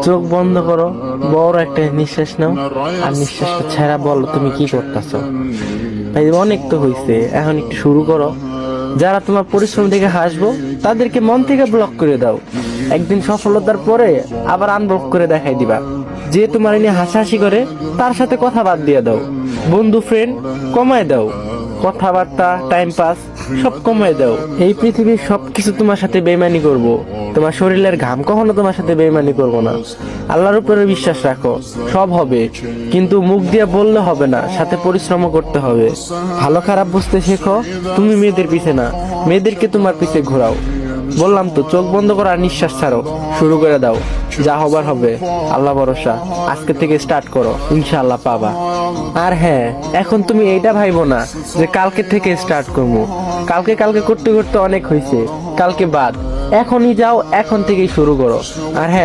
চোখ বন্ধ করো, বড় একটা নিঃশ্বাস নাও, আর নিঃশ্বাসটা ছেড়া বলো তুমি কি করতেছো। ভাই অনেক তো হইছে, এখন একটু শুরু করো। যারা তোমার পরিশ্রম দেখে হাসবো তাদেরকে মন থেকে ব্লক করে দাও। একদিন সফলতার পরে আবার আনব্লক করে দেখাই দিবা। যে তোমার নিয়ে হাসাহাসি করে তার সাথে কথা বাদ দিয়ে দাও। বন্ধু ফ্রেন্ড কমায় দাও, কথাবার্তা টাইম পাস সব কমায় দাও। এই পৃথিবীর সবকিছু তোমার সাথে বেইমানি করব, তোমার শরীরের ঘাম কখনো তোমার সাথে বেইমানি করব না। আল্লাহর উপরে বিশ্বাস রাখো, সব হবে। কিন্তু মুখ দিয়ে বললে হবে না, সাথে পরিশ্রমও করতে হবে। ভালো খারাপ বুঝতে শেখো। তুমি মেয়েদের পিছে না, মেয়েদেরকে তোমার পিছে ঘোরাও। বললাম তো, চোখ বন্ধ করো আর নিঃশ্বাস ছাড়ো, শুরু করে দাও। যা হবার হবে, আল্লাহ ভরসা। আজকে থেকে স্টার্ট করো, ইনশাআল্লাহ পাবা। আর হ্যাঁ, এখন তুমি এইটা ভাইবো না যে কালকে থেকে স্টার্ট করবো। কালকে কালকে করতে করতে অনেক হয়েছে, কালকে বাদ। এখনই যাও, এখন থেকেই শুরু করো। আর হ্যাঁ,